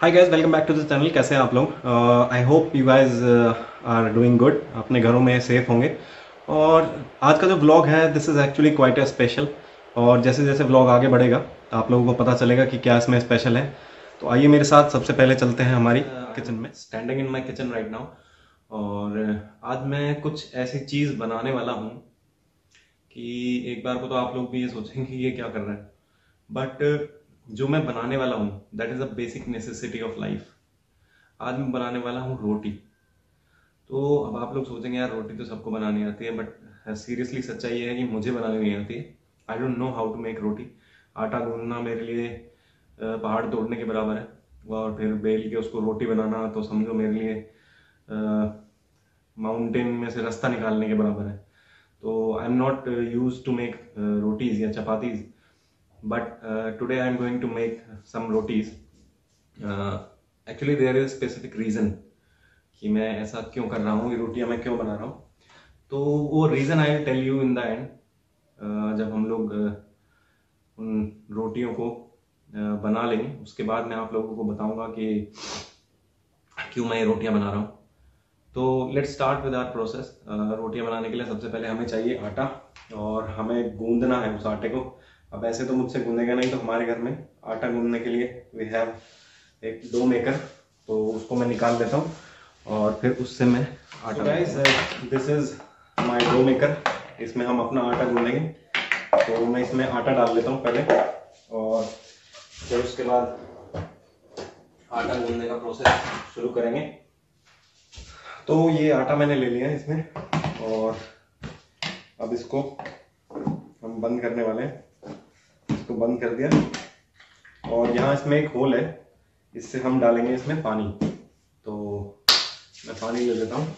Hi guys, welcome back to the channel. कैसे हैं आप लोग? I hope you guys are doing good, अपने घरों में सेफ होंगे। और आज का जो व्लॉग है this is actually quite a special. और जैसे जैसे व्लॉग आगे बढ़ेगा आप लोगों को पता चलेगा कि क्या इसमें स्पेशल है। तो आइए मेरे साथ सबसे पहले चलते हैं हमारी किचन में। Standing in my kitchen right now. और आज मैं कुछ ऐसी चीज़ बनाने वाला हूँ कि एक बार को तो आप लोग भी ये सोचेंगे कि ये क्या कर रहा है, बट जो मैं बनाने वाला हूँ that is a basic necessity of life. आज मैं बनाने वाला हूँ रोटी। तो अब आप लोग सोचेंगे यार रोटी तो सबको बनानी आती है, बट सीरियसली सच्चाई ये है कि मुझे बनानी नहीं आती है। I don't know how to make roti. आटा गूंदना मेरे लिए पहाड़ तोड़ने के बराबर है, और फिर बेल के उसको रोटी बनाना तो समझो मेरे लिए माउंटेन में से रास्ता निकालने के बराबर है। तो I am not use to make rotis या chapatis, but today I'm going to make some rotis. Actually there is specific reason कि मैं ऐसा क्यों कर रहा हूँ, ये रोटियाँ मैं क्यों बना रहा हूँ। तो वो reason I will tell you in the end, जब हम लोग उन रोटियों को बना लेंगे उसके बाद मैं आप लोगों को बताऊंगा कि क्यों मैं ये रोटियाँ बना रहा हूँ। तो let's start with our process. रोटियाँ बनाने के लिए सबसे पहले हमें चाहिए आटा, और हमें गूंदना है उस आटे को। अब ऐसे तो मुझसे गूंदेगा नहीं, तो हमारे घर में आटा गूंदने के लिए वी हैव एक डो मेकर, तो उसको मैं निकाल लेता हूँ और फिर उससे मैं आटा। Guys this is my dough maker. इसमें हम अपना आटा गूंदेंगे। तो मैं इसमें आटा डाल लेता हूँ पहले, और फिर उसके बाद आटा गूंदने का प्रोसेस शुरू करेंगे। तो ये आटा मैंने ले लिया है इसमें, और अब इसको हम बंद करने वाले हैं। इसको बंद कर दिया, और यहाँ इसमें एक होल है, इससे हम डालेंगे इसमें पानी। तो मैं पानी ले लेता हूँ।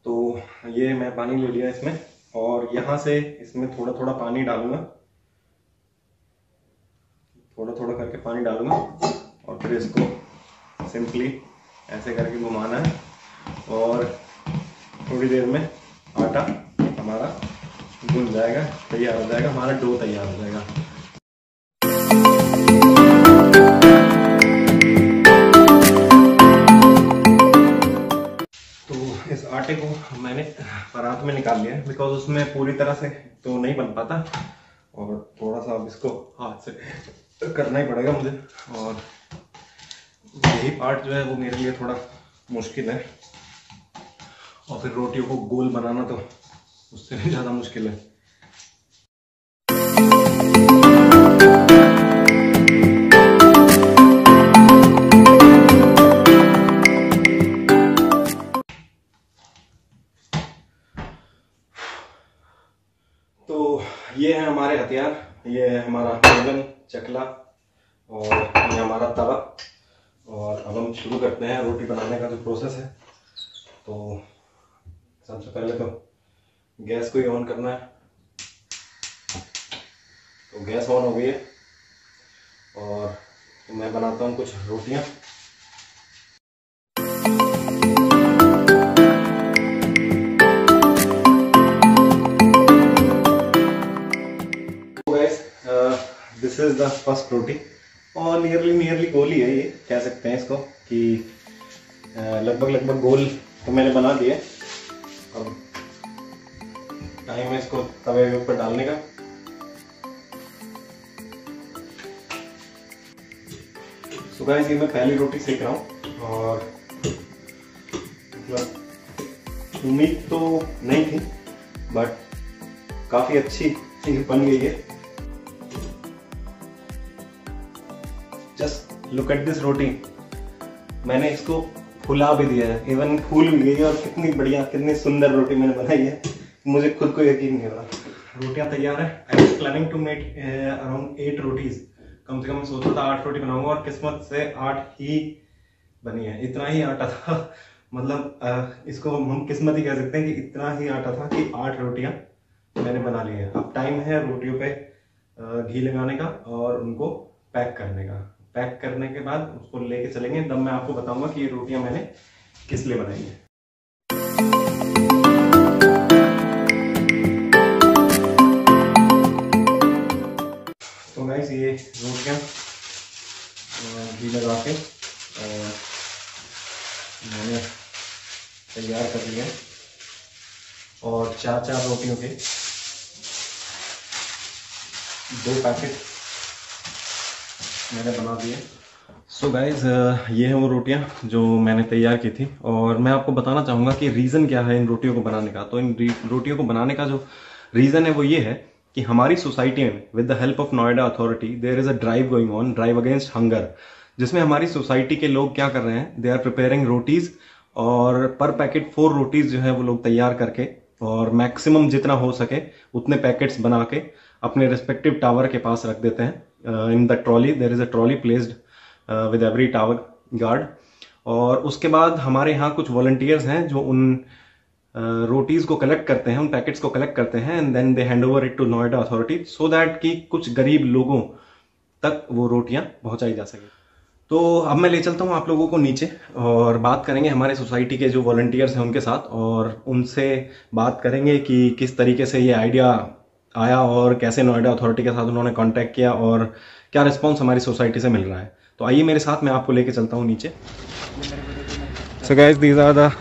तो ये मैं पानी ले लिया इसमें, और यहाँ से इसमें थोड़ा थोड़ा पानी डालूंगा, थोड़ा थोड़ा करके पानी डालूंगा, और फिर इसको सिंपली ऐसे करके घुमाना है, और थोड़ी देर में आटा हमारा गूंद जाएगा, तैयार हो जाएगा, हमारा डो तैयार हो जाएगा। तो इस आटे को मैंने परात में निकाल लिया है, बिकॉज उसमें पूरी तरह से तो नहीं बन पाता, और थोड़ा सा अब इसको हाथ से करना ही पड़ेगा मुझे। और यही पार्ट जो है वो मेरे लिए थोड़ा मुश्किल है, और फिर रोटियों को गोल बनाना तो उससे भी ज़्यादा मुश्किल है। तो ये है हमारे हथियार। ये है हमारा ओवन, चकला, और ये हमारा तवा। और अब हम शुरू करते हैं रोटी बनाने का जो प्रोसेस है। तो सबसे पहले तो गैस को ही ऑन करना है। तो गैस ऑन हो गई है, और मैं बनाता हूँ कुछ रोटियाँ। तो guys this is the first roti, और नियरली गोल ही है, ये कह सकते हैं इसको कि लगभग गोल तो मैंने बना दिए। अब टाइम है इसको तवे के ऊपर डालने का। तो गाइस ये मैं पहली रोटी सेक रहा हूँ, और मतलब उम्मीद तो नहीं थी, बट काफी अच्छी बन गई है। जस्ट लुक एट दिस रोटी। मैंने इसको फुला भी दिया है, इवन फूल भी गई है, और कितनी बढ़िया कितनी सुंदर रोटी मैंने बनाई है, मुझे खुद को यकीन नहीं हो रहा। रोटियां तैयार है। I was planning to make around 8 rotis. कम से कम सोचा था 8 रोटी बनाऊंगा, और किस्मत से 8 ही बनी है। इतना ही आटा था, मतलब इसको हम किस्मत ही कह सकते हैं कि इतना ही आटा था कि 8 रोटियां मैंने बना ली है। अब टाइम है रोटियों पे घी लगाने का और उनको पैक करने का। पैक करने के बाद उसको लेके चलेंगे, तब मैं आपको बताऊंगा कि ये रोटियां मैंने किस लिए बनाई है। तो गाइस ये रोटियां घी लगा के और मैंने तैयार कर लिया और 4 रोटियों के 2 पैकेट मैंने बना दिए। सो गाइज ये है वो रोटियां जो मैंने तैयार की थी और मैं आपको बताना चाहूँगा कि रीज़न क्या है इन रोटियों को बनाने का। तो इन रोटियों को बनाने का जो रीज़न है वो ये है कि हमारी सोसाइटी में with the help of Noida authority there is a drive going on, drive against hunger, जिसमें हमारी सोसाइटी के लोग क्या कर रहे हैं, दे आर प्रिपेयरिंग रोटीज़ और पर पैकेट 4 रोटीज़ जो है वो लोग तैयार करके और मैक्सिमम जितना हो सके उतने पैकेट्स बना के अपने रिस्पेक्टिव टावर के पास रख देते हैं। In the trolley there is a trolley placed with every tower guard. और उसके बाद हमारे यहाँ कुछ वॉलंटियर्स हैं जो उन रोटीज़ को कलेक्ट करते हैं, उन पैकेट्स को कलेक्ट करते हैं and then they hand over it to Noida authority so that कि कुछ गरीब लोगों तक वो रोटियां पहुंचाई जा सके। तो अब मैं ले चलता हूं आप लोगों को नीचे और बात करेंगे हमारे सोसाइटी के जो वॉलंटियर्स हैं उनके साथ और उनसे बात करेंगे कि किस तरीके से ये आइडिया आया और कैसे नोएडा अथॉरिटी के साथ उन्होंने कांटेक्ट किया और क्या रिस्पॉन्स हमारी सोसाइटी से मिल रहा है। तो आइए मेरे साथ, मैं आपको लेके चलता हूँ नीचे। So guys, these are the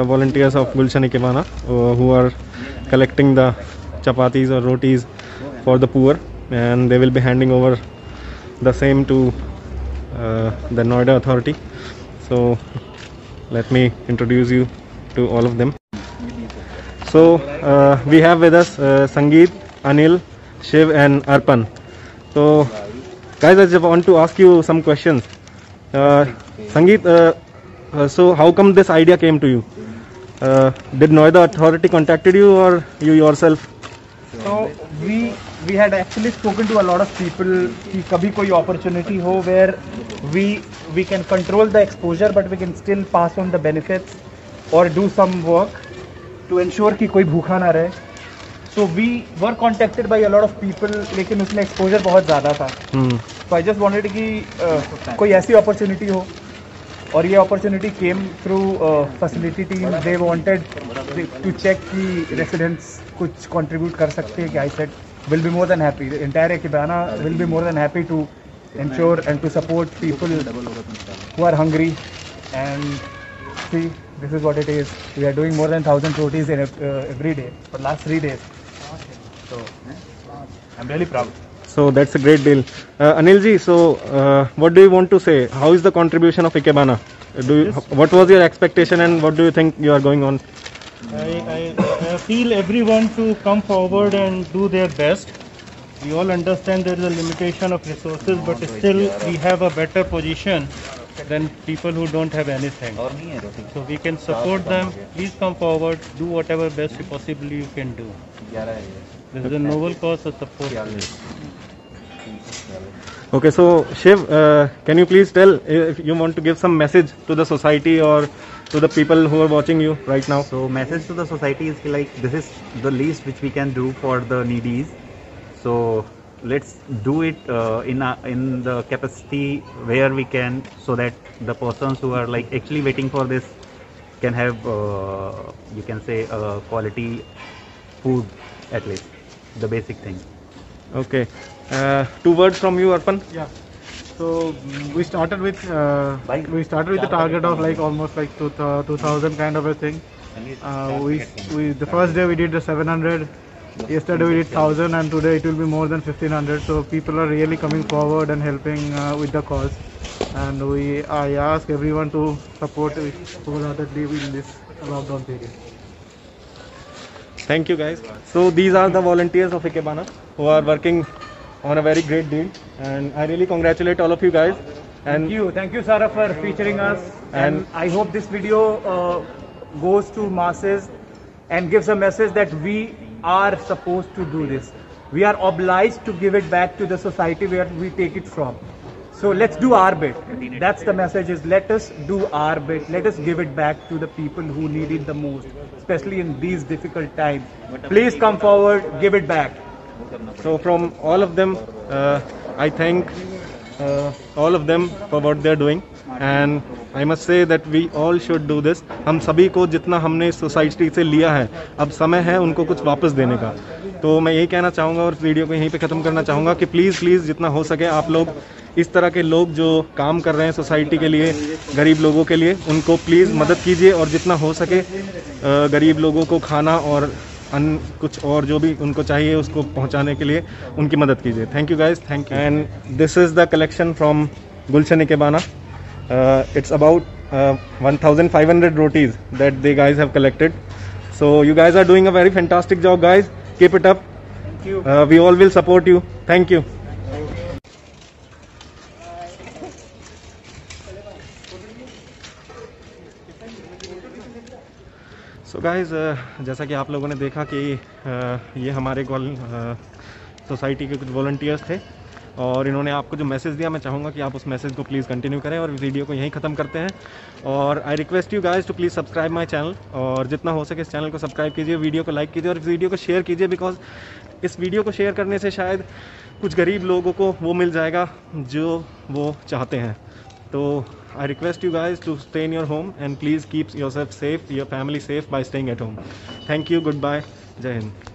volunteers of Gulshan Ikebana who are collecting the chapatis or rotis for the poor, and they will be handing over the same to the Noida authority. So let me introduce you to all of them. So we have with us Sangeet, Anil, Shiv and Arpan. So guys, I just want to ask you some questions. Sangeet, so how come this idea came to you? Did Noida authority contacted you or you yourself? So we had actually spoken to a lot of people कि कभी कोई opportunity हो where we can control the exposure but we can still pass on the benefits or do some work to ensure कि कोई भूखा ना रहे. So we were contacted by a lot of people लेकिन उसमें exposure बहुत ज़्यादा था. So I just wanted कि कोई ऐसी opportunity हो और ये opportunity came through facility team. They wanted to check कि रेसिडेंट्स कुछ कंट्रीब्यूट कर सकते हैं. कि I said will be more than happy, entire Ikebana will be more than happy to ensure and to support people who are hungry. And see, this is what it is. We are doing more than 1,000 rotis in every day for last 3 days. So I'm really proud. So that's a great deal. Anil ji, so what do you want to say? How is the contribution of Ikebana? What was your expectation and what do you think you are going on? I feel everyone to come forward and do their best. We all understand there is a limitation of resources, but still we have a better position than people who don't have anything. So we can support them. Please come forward, do whatever best possibly you can do. This is a noble cause of support. Okay, so Shiv, can you please tell if you want to give some message to the society or to the people who are watching you right now? So message to the society is like this is the least which we can do for the needies. So let's do it in the capacity where we can, so that the persons who are like actually waiting for this can have you can say quality food, at least the basic thing. Okay. 2 words from you, Arpan. Yeah. So we started with the target of like almost like 2,000 kind of a thing. We the first day we did the 700. Yesterday we did 1,000 and today it will be more than 1,500. So people are really coming forward and helping with the cause. And I ask everyone to support wholeheartedly in this lockdown period. Thank you guys. So these are the volunteers of Ikebana who are working on a very great deal, and I really congratulate all of you guys. And Thank you Sarah for featuring us, and I hope this video goes to masses and gives a message that we are supposed to do this. We are obliged to give it back to the society where we take it from. So let's do our bit. That's the message, is let us do our bit. Let us give it back to the people who need it the most, especially in these difficult times. Please come forward, give it back. so from all of them, I thank all of them for what they are doing, and I must say that we all should do this. हम सभी को जितना हमने इस society से लिया है, अब समय है उनको कुछ वापस देने का. तो मैं यही कहना चाहूँगा और इस वीडियो को यहीं पे ख़त्म करना चाहूँगा कि प्लीज़ जितना हो सके आप लोग इस तरह के लोग जो काम कर रहे हैं सोसाइटी के लिए, गरीब लोगों के लिए, उनको प्लीज़ मदद कीजिए और जितना हो सके गरीब लोगों को खाना और अन्य कुछ और जो भी उनको चाहिए उसको पहुंचाने के लिए उनकी मदद कीजिए। Thank you guys, thank you. And this is the collection from गुलशन-ए-केबाना। It's about 1,500 rotis that they guys have collected. So you guys are doing a very fantastic job, guys. Keep it up. Thank you. We all will support you. Thank you. So guys, जैसा कि आप लोगों ने देखा कि ये हमारे society के कुछ वॉलंटियर्स थे और इन्होंने आपको जो मैसेज दिया, मैं चाहूँगा कि आप उस मैसेज को प्लीज़ कंटिन्यू करें और वीडियो को यहीं ख़त्म करते हैं। और I request you guys to please subscribe my channel, और जितना हो सके इस चैनल को सब्सक्राइब कीजिए, वीडियो को लाइक कीजिए और इस वीडियो को शेयर कीजिए, बिकॉज इस वीडियो को शेयर करने से शायद कुछ गरीब लोगों को वो मिल जाएगा जो वो चाहते हैं। तो I request you guys to stay in your home and please keep your self safe, your family safe by staying at home. Thank you, good bye, जय हिंद।